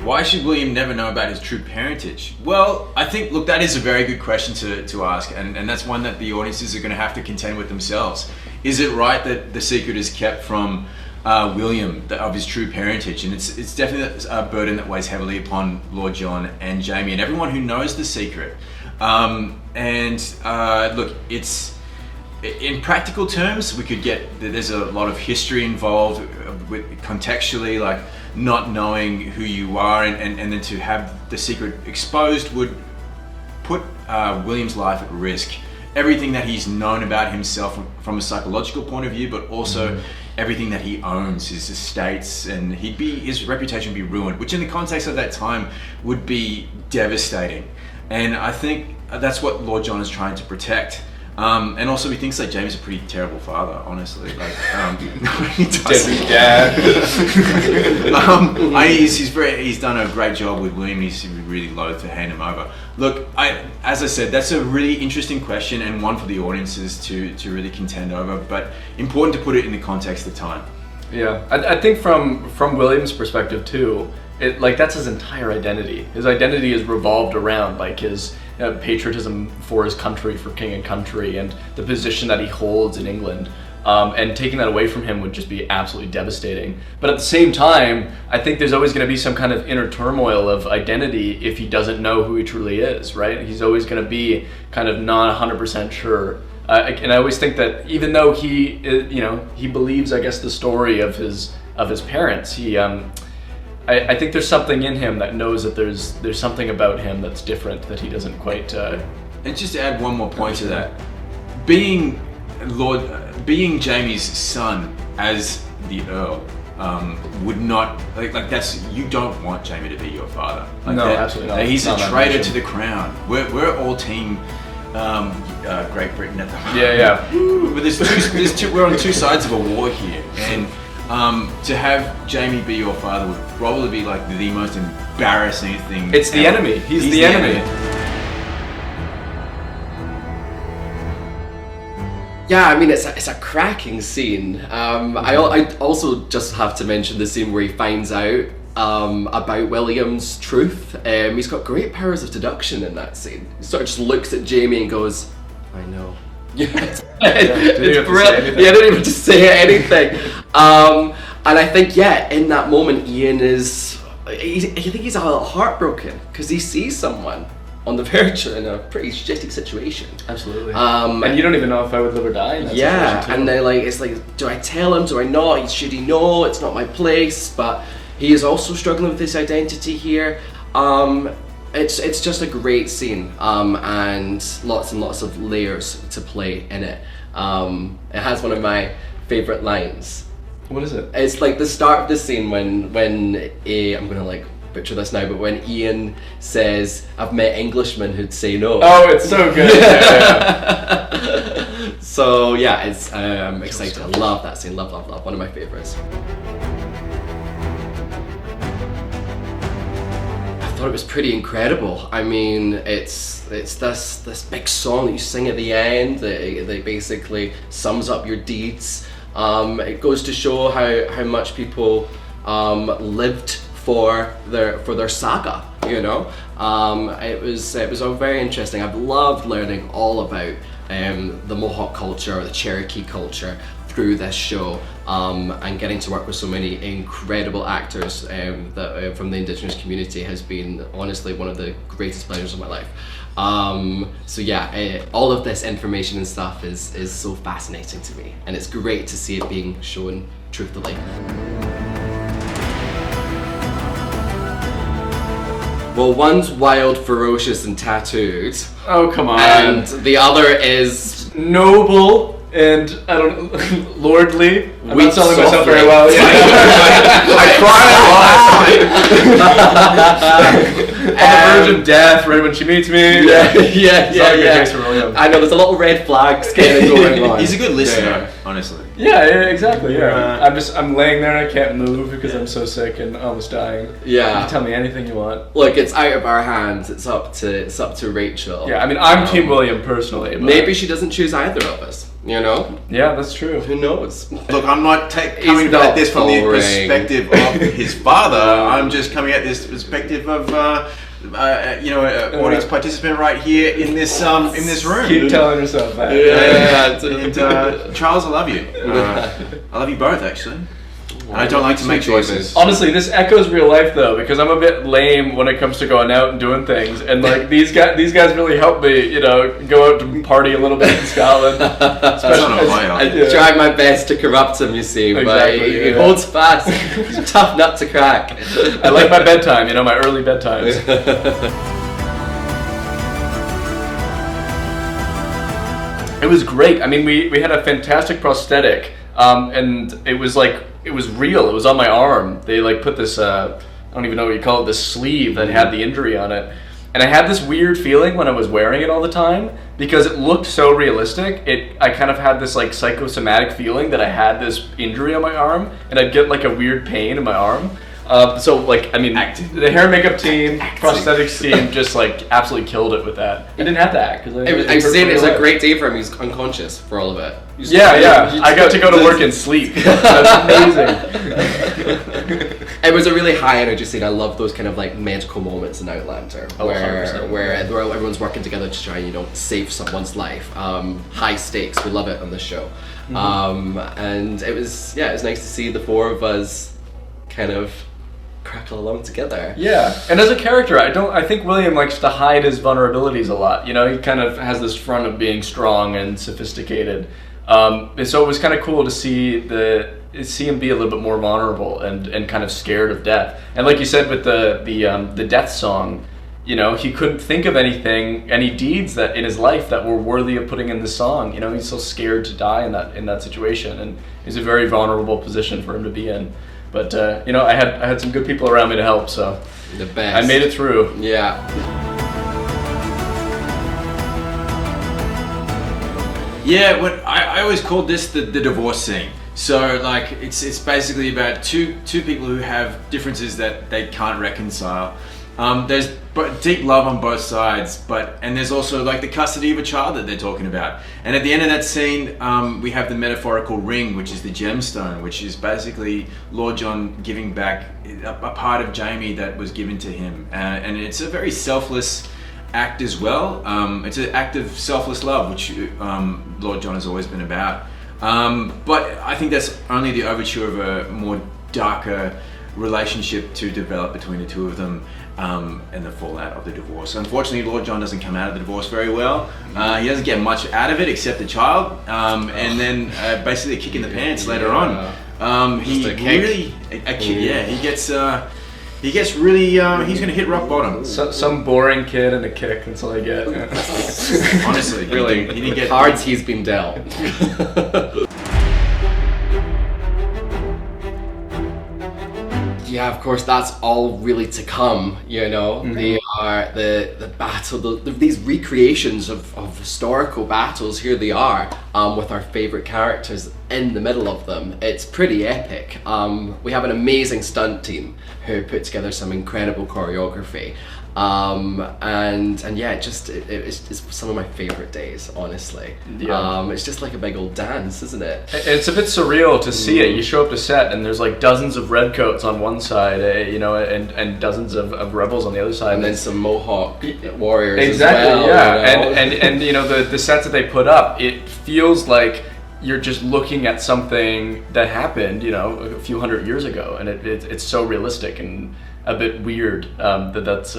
Why should William never know about his true parentage? Well, I think, look, that is a very good question to ask, and that's one that the audiences are going to have to contend with themselves. Is it right that the secret is kept from William of his true parentage? And it's definitely a burden that weighs heavily upon Lord John and Jamie and everyone who knows the secret. Look, it's in practical terms, we could get there's a lot of history involved with contextually, like not knowing who you are, and then to have the secret exposed would put William's life at risk. Everything that he's known about himself from a psychological point of view, but also everything that he owns, his estates, and his reputation would be ruined, which in the context of that time would be devastating. And I think that's what Lord John is trying to protect. And also he thinks that Jamie's a pretty terrible father, honestly. Like, Deadbeat dad. He's done a great job with William. He's really loath to hand him over. Look, as I said, that's a really interesting question and one for the audiences to really contend over, but important to put it in the context of time. Yeah, I think from William's perspective too, that's his entire identity. His identity is revolved around like his patriotism for his country, for king and country, and the position that he holds in England. And taking that away from him would just be absolutely devastating. But at the same time, I think there's always going to be some kind of inner turmoil of identity if he doesn't know who he truly is, right? He's always going to be kind of not 100% sure. And I always think that even though he believes, I guess, the story of his parents, I think there's something in him that knows that there's something about him that's different that he doesn't quite. And just to add one more point to that, being Jamie's son as the Earl would not like that's, you don't want Jamie to be your father. Like no, absolutely not. He's a traitor to the crown. We're all team Great Britain at the moment. Yeah. But we're on two sides of a war here, and to have Jamie be your father would probably be like the most embarrassing thing. It's the enemy. He's the enemy. Yeah, I mean, it's a cracking scene. I also just have to mention the scene where he finds out about William's truth. He's got great powers of deduction in that scene. He sort of just looks at Jamie and goes, I know. It's brilliant. Yeah, I didn't even just say anything. And I think, in that moment, Ian I think he's a little heartbroken because he sees someone on the verge in a pretty shitty situation. Absolutely. And you don't even know if I would live or die in that situation too. And it's like, do I tell him? Do I not? Should he know? It's not my place. But he is also struggling with his identity here. It's just a great scene, and lots of layers to play in it. It has one of my favorite lines. What is it? It's like the start of the scene when I'm gonna butcher this now, but when Ian says, "I've met Englishmen who'd say no." Oh, it's so good. Yeah. So it's I'm excited. I love that scene. Love. One of my favorites. I thought it was pretty incredible. I mean, it's this big song that you sing at the end that basically sums up your deeds. It goes to show how much people lived for their saga, It was all very interesting. I've loved learning all about the Mohawk culture or the Cherokee culture through this show, and getting to work with so many incredible actors that from the Indigenous community has been honestly one of the greatest pleasures of my life. All of this information and stuff is so fascinating to me, and it's great to see it being shown truthfully. Well, one's wild, ferocious, and tattooed. Oh, come on. And the other is noble and lordly. I'm not selling myself very well. I cry on the verge of death right when she meets me. Yeah. I know there's a lot of red flags going on. He's a good listener. honestly. Yeah, exactly. Yeah, I'm laying there and I can't move because I'm so sick and almost dying. Yeah. You can tell me anything you want. Look, it's out of our hands. It's up to Rachel. Yeah, I mean, I'm Team William personally. But Maybe she doesn't choose either of us. You know? Yeah, that's true. Who knows? Look, I'm not coming not at this from the boring. perspective of his father. I'm just coming at this perspective of audience participant right here in this room. Keep telling yourself that. And Charles, I love you. I love you both, actually. And I don't like to make choices. Honestly, this echoes real life though, because I'm a bit lame when it comes to going out and doing things, and like these guys really help me, go out to party a little bit in Scotland. I try my best to corrupt him, you see, but he holds fast. He's a tough nut to crack. I like my bedtime, my early bedtimes. It was great. I mean, we had a fantastic prosthetic, and it was real. It was on my arm. They put this, I don't even know what you call it, this sleeve that had the injury on it. And I had this weird feeling when I was wearing it all the time because it looked so realistic. I kind of had this psychosomatic feeling that I had this injury on my arm, and I'd get a weird pain in my arm. The hair and makeup team, prosthetics team just absolutely killed it with that. I didn't have to act because I'm saying it was a great day for him. He was unconscious for all of it. I got to go to work and sleep. That's amazing. It was a really high energy scene. I love those kind of magical moments in Outlander where everyone's working together to try and save someone's life. High stakes. We love it on this show. And it was nice to see the four of us kind of crackle along together. Yeah, and as a character, I think William likes to hide his vulnerabilities a lot. He kind of has this front of being strong and sophisticated. And so it was kind of cool to see him be a little bit more vulnerable and kind of scared of death. And like you said with the death song, he couldn't think of any deeds that in his life that were worthy of putting in the song. He's so scared to die in that situation, and it's a very vulnerable position for him to be in. But I had some good people around me to help, so the best. I made it through. Yeah. Yeah, I always called this the divorce scene. So it's basically about two people who have differences that they can't reconcile. There's deep love on both sides, and there's also the custody of a child that they're talking about. And at the end of that scene, we have the metaphorical ring, which is the gemstone, which is basically Lord John giving back a part of Jamie that was given to him. And it's a very selfless act as well. It's an act of selfless love, which Lord John has always been about. But I think that's only the overture of a more darker relationship to develop between the two of them. And the fallout of the divorce. Unfortunately, Lord John doesn't come out of the divorce very well. He doesn't get much out of it except the child, and then basically a kick in the pants later on. He gets really. He's gonna hit rock bottom. Some boring kid and a kick. That's all I get. Honestly, really, he didn't get cards he's been dealt. Yeah, of course, that's all really to come, Mm-hmm. They are the battle, these recreations of historical battles, here they are, with our favourite characters in the middle of them. It's pretty epic. We have an amazing stunt team who put together some incredible choreography. It's some of my favorite days, honestly. Yeah. It's just like a big old dance, isn't it? It's a bit surreal to see it. You show up to set and there's dozens of redcoats on one side, and dozens of rebels on the other side, and then some Mohawk warriors. Exactly. As well, yeah. And the sets that they put up, it feels like you're just looking at something that happened, a few hundred years ago, and it's so realistic and a bit weird that's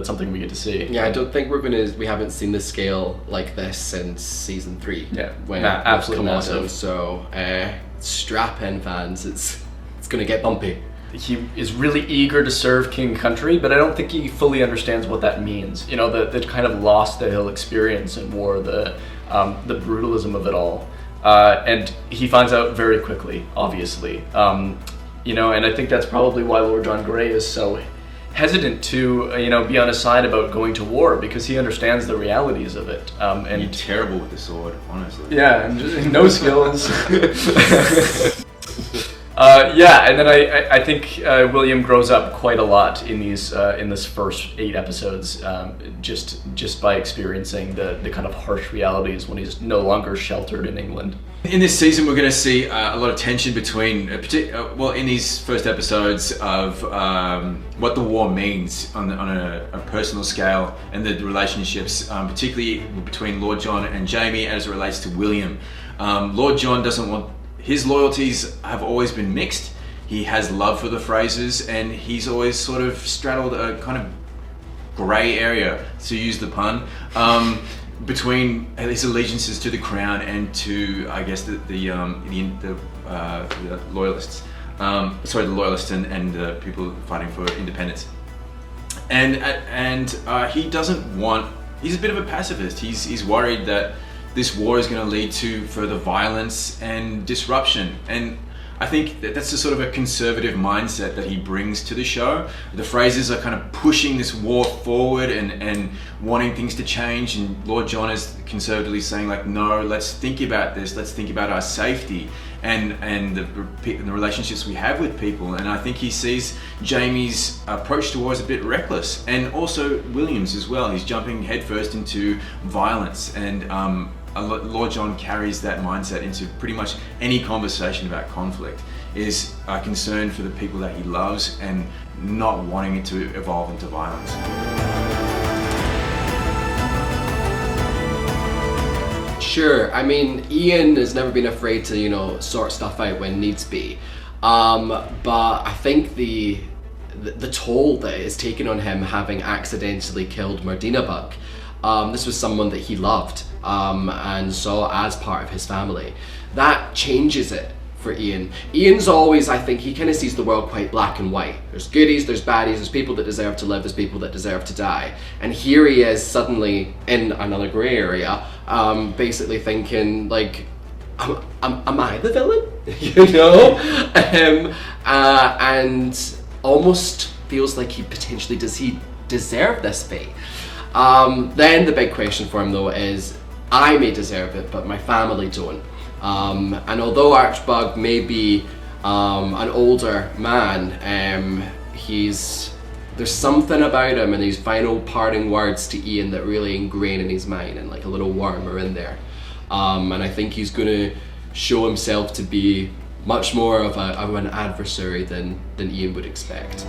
something we get to see. Yeah, I don't think we haven't seen the scale like this since season 3. Yeah, when absolutely massive. So strap in, fans. It's gonna get bumpy. He is really eager to serve King and Country, but I don't think he fully understands what that means. The kind of loss that he'll experience in war, the brutalism of it all, and he finds out very quickly, obviously. And I think that's probably why Lord John Grey is so hesitant to be on his side about going to war because he understands the realities of it. And You're terrible with the sword, honestly. yeah, and just, no skills. And then I think William grows up quite a lot in this first 8 episodes, just by experiencing the kind of harsh realities when he's no longer sheltered in England. In this season, we're going to see a lot of tension between, in these first episodes of what the war means on a personal scale, and the relationships, particularly between Lord John and Jamie as it relates to William. Lord John doesn't want. His loyalties have always been mixed. He has love for the Frasers, and he's always sort of straddled a kind of grey area, to use the pun, between his allegiances to the crown and to, I guess, the loyalists. The loyalists and the people fighting for independence. And he doesn't want. He's a bit of a pacifist. He's worried that this war is going to lead to further violence and disruption. And I think that's a sort of a conservative mindset that he brings to the show. The Frasers are kind of pushing this war forward and wanting things to change, and Lord John is conservatively saying, like, no, let's think about this, let's think about our safety and the relationships we have with people. And I think he sees Jamie's approach to war as a bit reckless, and also William's as well. He's jumping headfirst into violence, and Lord John carries that mindset into pretty much any conversation about conflict, is concern for the people that he loves and not wanting it to evolve into violence. Sure, I mean, Ian has never been afraid to, sort stuff out when needs be. But I think the toll that is taken on him having accidentally killed Mardina Buck, this was someone that he loved and saw as part of his family. That changes it for Ian. Ian's always, I think, he kind of sees the world quite black and white. There's goodies, there's baddies, there's people that deserve to live, there's people that deserve to die. And here he is suddenly in another grey area, basically thinking, like, am I the villain? And almost feels like does he deserve this fate? Then the big question for him, though, is I may deserve it, but my family don't. And although Archbug may be an older man, there's something about him and his final parting words to Ian that really ingrain in his mind, and like a little worm are in there. And I think he's going to show himself to be much more of an adversary than Ian would expect.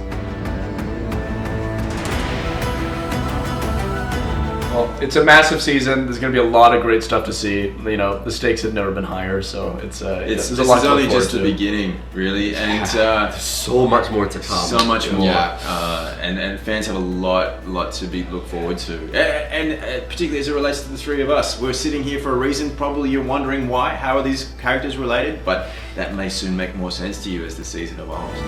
Well, it's a massive season. There's going to be a lot of great stuff to see. The stakes have never been higher, so it's this is only just the beginning, really, and there's so much more to come. So much more, yeah. And fans have a lot to look forward to, and particularly as it relates to the three of us. We're sitting here for a reason. Probably you're wondering why. How are these characters related? But that may soon make more sense to you as the season evolves.